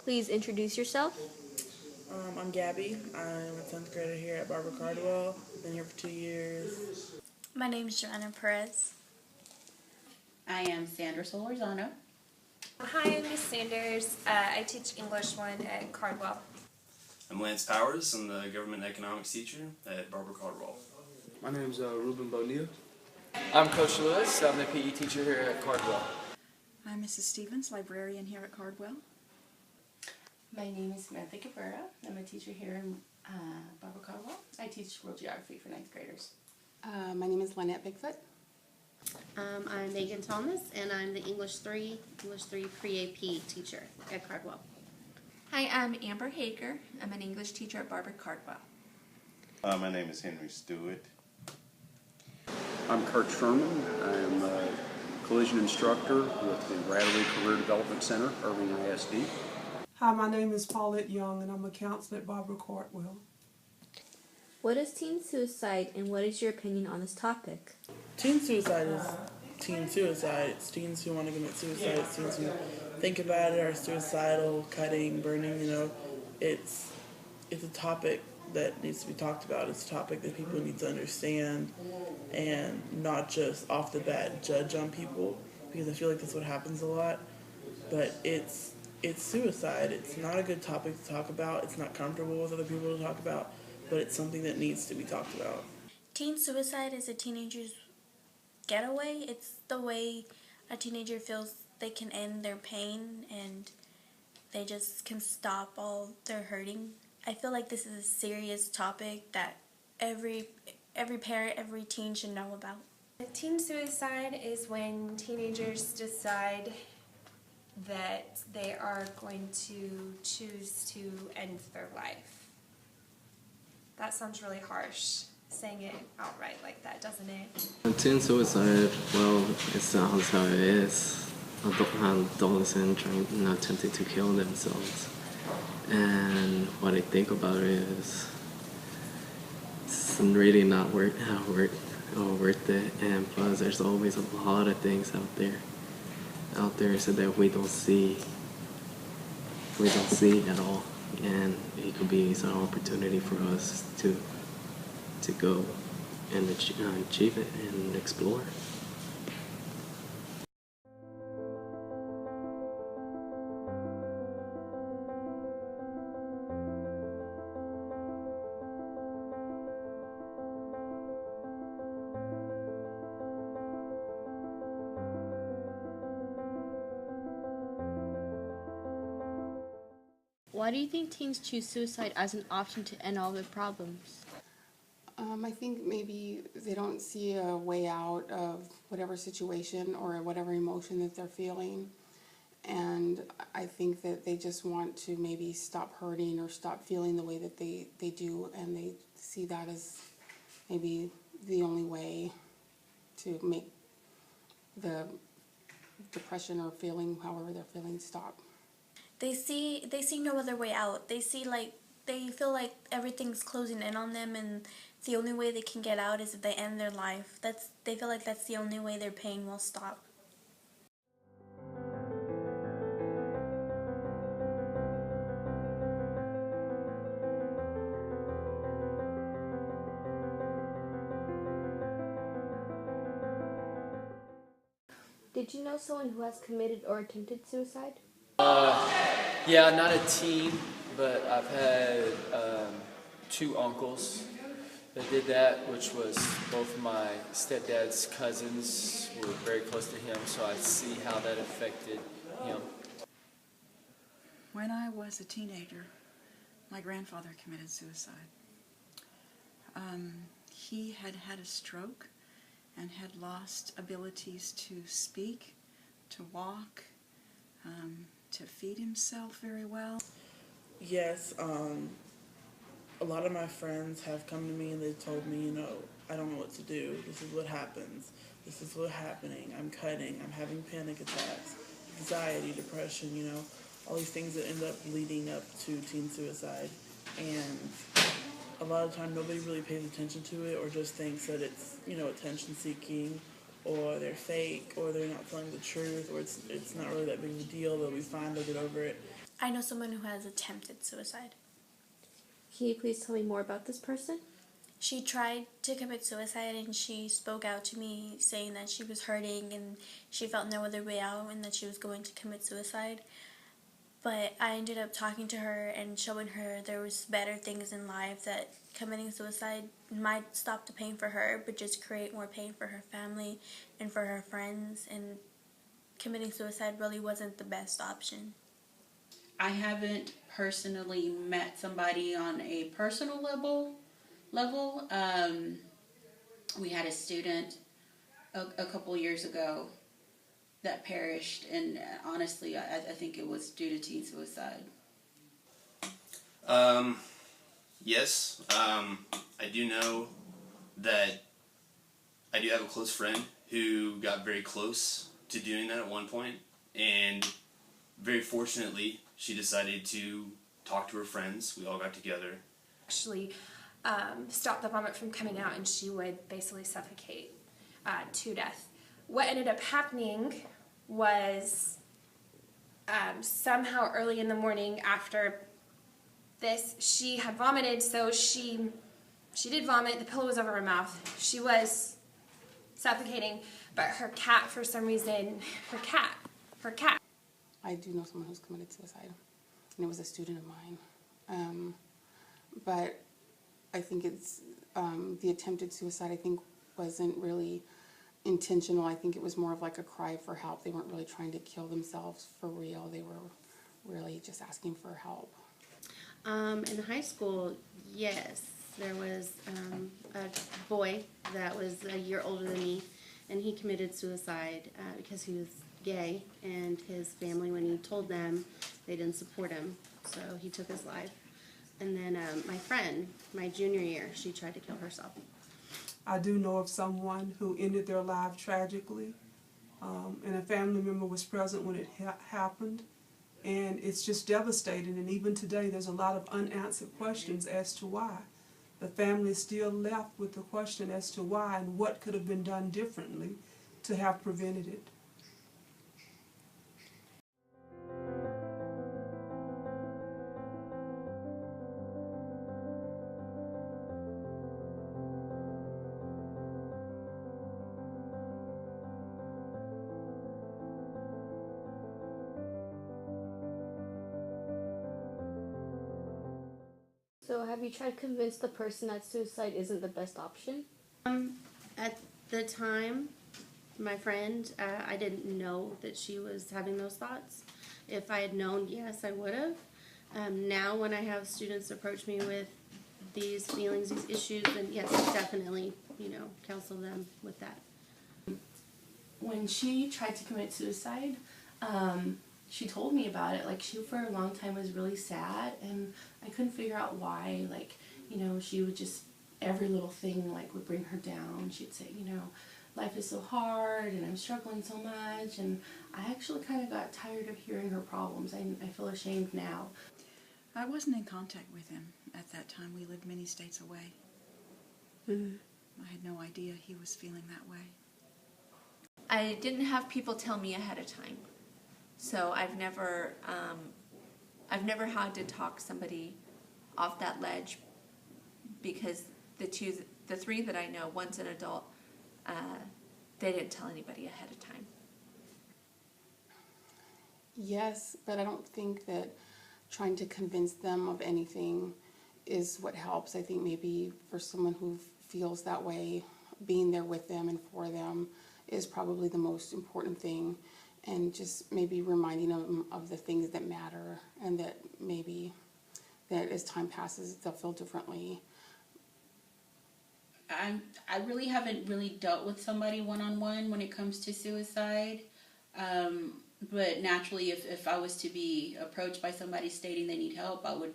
Please introduce yourself. I'm Gabby. I'm a 10th grader here at Cardwell. Been here for 2 years. My name is Joanna Perez. I am Sandra Solorzano. Hi, I'm Miss Sanders. I teach English 1 at Cardwell. I'm Lance Powers. I'm the government economics teacher at Cardwell. My name's Ruben Bonilla. I'm Coach Lewis. I'm the PE teacher here at Cardwell. I'm Mrs. Stevens, librarian here at Cardwell. My name is Samantha Cabrera. I'm a teacher here in Cardwell. I teach world geography for 9th graders. My name is Lynette Bigfoot. I'm Megan Thomas, and I'm the English 3 pre-AP teacher at Cardwell. Hi, I'm Amber Hager. I'm an English teacher at Cardwell. My name is Henry Stewart. I'm Kurt Sherman. I'm a collision instructor with the Bradley Career Development Center, Irving ISD. Hi, my name is Paulette Young, and I'm a counselor at Cardwell. What is teen suicide, and what is your opinion on this topic? Teen suicide is teen suicide. It's teens who want to commit suicide. It's teens who think about it, are suicidal, cutting, burning. It's a topic that needs to be talked about. It's a topic that people need to understand and not just off the bat judge on people, because I feel like that's what happens a lot. But it's suicide. It's not a good topic to talk about. It's not comfortable with other people to talk about, but it's something that needs to be talked about. Teen suicide is a teenager's getaway. It's the way a teenager feels they can end their pain and they just can stop all their hurting. I feel like this is a serious topic that every parent, every teen should know about. Teen suicide is when teenagers decide that they are going to choose to end their life. That sounds really harsh, saying it outright like that, doesn't it? Teen suicide, well, it sounds how it is. Adolescents attempting to kill themselves. And what I think about it is it's really not worth it. And plus, there's always a lot of things out there so that we don't see at all. And it could be some opportunity for us to go and achieve it and explore. Why do you think teens choose suicide as an option to end all their problems? I think maybe they don't see a way out of whatever situation or whatever emotion that they're feeling. And I think that they just want to maybe stop hurting or stop feeling the way that they do, and they see that as maybe the only way to make the depression or feeling, however they're feeling, stop. They see no other way out. They feel like everything's closing in on them, and the only way they can get out is if they end their life. They feel like that's the only way their pain will stop. Did you know someone who has committed or attempted suicide? Yeah, not a teen, but I've had 2 uncles that did that, which was both my stepdad's cousins were very close to him, so I see how that affected him. When I was a teenager, my grandfather committed suicide. He had had a stroke and had lost abilities to speak, to walk, to feed himself very well. Yes, a lot of my friends have come to me and they've told me, I don't know what to do. This is what happens. This is what's happening. I'm cutting. I'm having panic attacks, anxiety, depression, all these things that end up leading up to teen suicide. And a lot of the time nobody really pays attention to it or just thinks that it's, attention seeking, or they're fake, or they're not telling the truth, or it's not really that big of a deal, they'll be fine, they'll get over it. I know someone who has attempted suicide. Can you please tell me more about this person? She tried to commit suicide and she spoke out to me saying that she was hurting and she felt no other way out and that she was going to commit suicide. But I ended up talking to her and showing her there was better things in life, that committing suicide might stop the pain for her but just create more pain for her family and for her friends, and committing suicide really wasn't the best option. I haven't personally met somebody on a personal level. We had a student a couple years ago that perished, and honestly, I think it was due to teen suicide. Yes, I do know that I do have a close friend who got very close to doing that at one point, and very fortunately, she decided to talk to her friends. We all got together. Actually, stop the vomit from coming out, and she would basically suffocate to death. What ended up happening was somehow early in the morning after this, she had vomited, so she did vomit. The pillow was over her mouth. She was suffocating, but her cat, for some reason, her cat. I do know someone who's committed suicide, and it was a student of mine. But I think it's the attempted suicide, I think, wasn't really intentional. I think it was more of like a cry for help. They weren't really trying to kill themselves for real. They were really just asking for help. In high school, yes, there was a boy that was a year older than me, and he committed suicide because he was gay, and his family, when he told them, they didn't support him, so he took his life. And then my friend, my junior year, she tried to kill herself. I do know of someone who ended their life tragically, and a family member was present when it happened, and it's just devastating. And even today, there's a lot of unanswered questions as to why. The family is still left with the question as to why and what could have been done differently to have prevented it. So have you tried to convince the person that suicide isn't the best option? At the time, my friend, I didn't know that she was having those thoughts. If I had known, yes, I would have. Now when I have students approach me with these feelings, these issues, then yes, definitely, counsel them with that. When she tried to commit suicide, she told me about it. Like, she for a long time was really sad, and I couldn't figure out why. Like, she would just, every little thing like would bring her down. She'd say, life is so hard and I'm struggling so much, and I actually kind of got tired of hearing her problems. I feel ashamed now. I wasn't in contact with him at that time. We lived many states away. I had no idea he was feeling that way. I didn't have people tell me ahead of time. So I've never had to talk somebody off that ledge, because the three that I know, one's an adult, they didn't tell anybody ahead of time. Yes, but I don't think that trying to convince them of anything is what helps. I think maybe for someone who feels that way, being there with them and for them is probably the most important thing, and just maybe reminding them of the things that matter, and that maybe that as time passes they'll feel differently. I really haven't really dealt with somebody one-on-one when it comes to suicide, but naturally if I was to be approached by somebody stating they need help, I would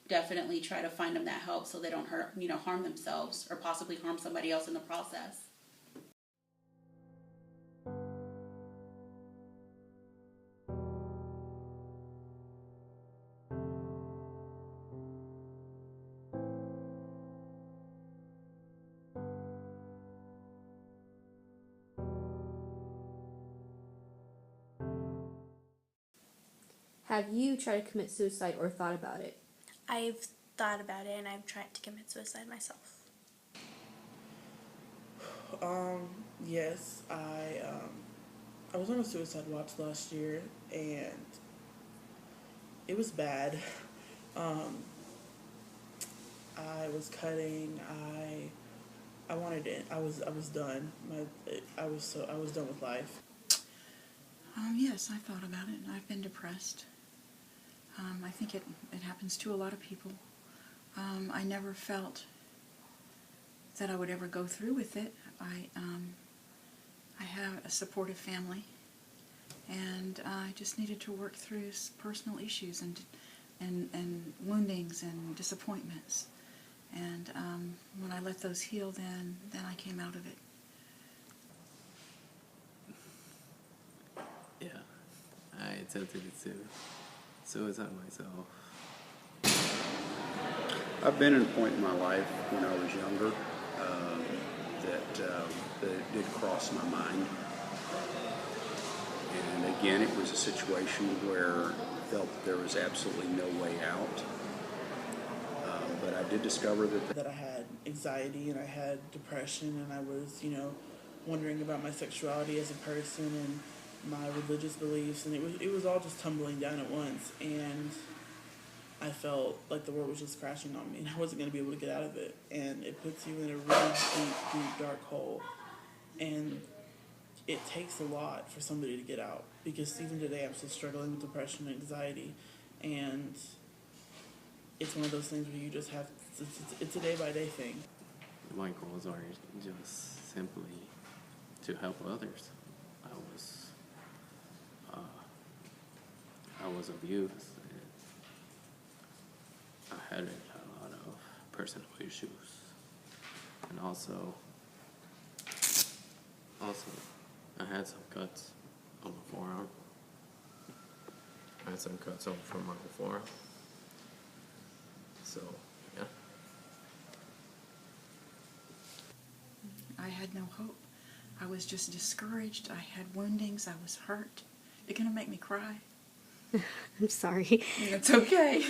definitely try to find them that help so they don't harm themselves or possibly harm somebody else in the process. Have you tried to commit suicide or thought about it? I've thought about it and I've tried to commit suicide myself. Yes, I was on a suicide watch last year, and it was bad. Um, I was cutting. I wanted it. I was done. I was done with life. Yes, I thought about it. I've been depressed. I think it happens to a lot of people. I never felt that I would ever go through with it. I have a supportive family, and I just needed to work through personal issues and woundings and disappointments. And when I let those heal, then I came out of it. Yeah, I attempted to suicide myself. I've been at a point in my life when I was younger that it did cross my mind. And again, it was a situation where I felt there was absolutely no way out. But I did discover that I had anxiety and I had depression, and I was, wondering about my sexuality as a person and my religious beliefs, and it was all just tumbling down at once, and I felt like the world was just crashing on me and I wasn't going to be able to get out of it. And it puts you in a really deep, dark hole. And it takes a lot for somebody to get out, because even today I'm still struggling with depression and anxiety. And it's one of those things where you just have, it's a day-by-day thing. My goals are just simply to help others. I was abused. I had a lot of personal issues, and also I had some cuts on my forearm. I had some cuts from my forearm. So, yeah. I had no hope. I was just discouraged. I had woundings. I was hurt. You're going to make me cry. I'm sorry. It's okay.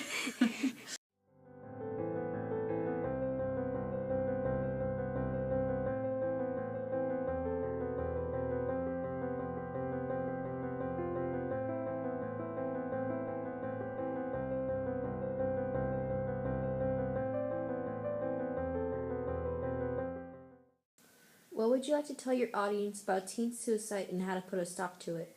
What would you like to tell your audience about teen suicide and how to put a stop to it?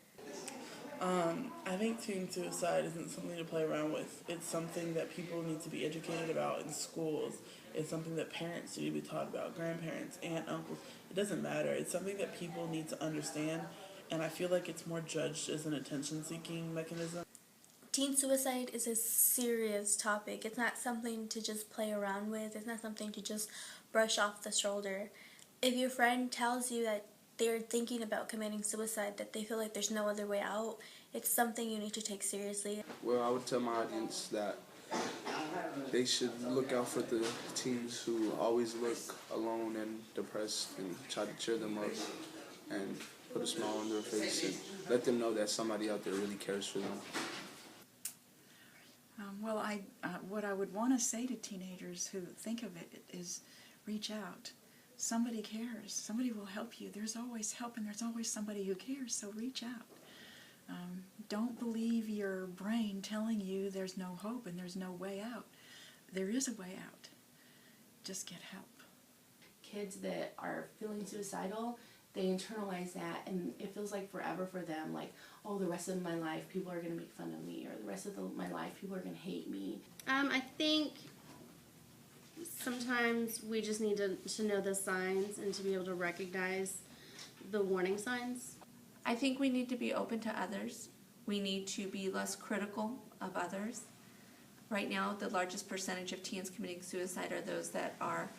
I think teen suicide isn't something to play around with. It's something that people need to be educated about in schools. It's something that parents need to be taught about, grandparents, aunt, uncles. It doesn't matter. It's something that people need to understand, and I feel like it's more judged as an attention-seeking mechanism. Teen suicide is a serious topic. It's not something to just play around with. It's not something to just brush off the shoulder. If your friend tells you that they're thinking about committing suicide, that they feel like there's no other way out, it's something you need to take seriously. Well, I would tell my audience that they should look out for the teens who always look alone and depressed, and try to cheer them up and put a smile on their face and let them know that somebody out there really cares for them. Well, what I would want to say to teenagers who think of it is reach out. Somebody cares. Somebody will help you. There's always help, and there's always somebody who cares, so reach out. Don't believe your brain telling you there's no hope and there's no way out. There is a way out. Just get help. Kids that are feeling suicidal, they internalize that, and it feels like forever for them. Like, oh, the rest of my life people are going to make fun of me, or the rest of my life people are going to hate me. I think sometimes we just need to know the signs and to be able to recognize the warning signs. I think we need to be open to others. We need to be less critical of others. Right now, the largest percentage of teens committing suicide are those that are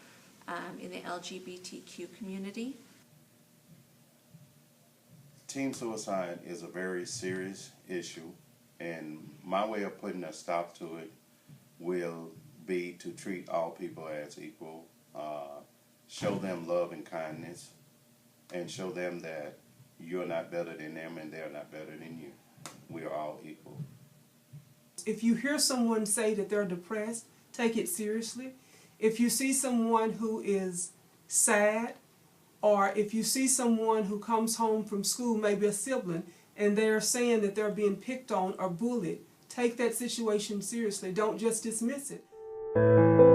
in the LGBTQ community. Teen suicide is a very serious issue, and my way of putting a stop to it will be to treat all people as equal, show them love and kindness, and show them that you're not better than them and they're not better than you. We are all equal. If you hear someone say that they're depressed, take it seriously. If you see someone who is sad, or if you see someone who comes home from school, maybe a sibling, and they're saying that they're being picked on or bullied, take that situation seriously. Don't just dismiss it.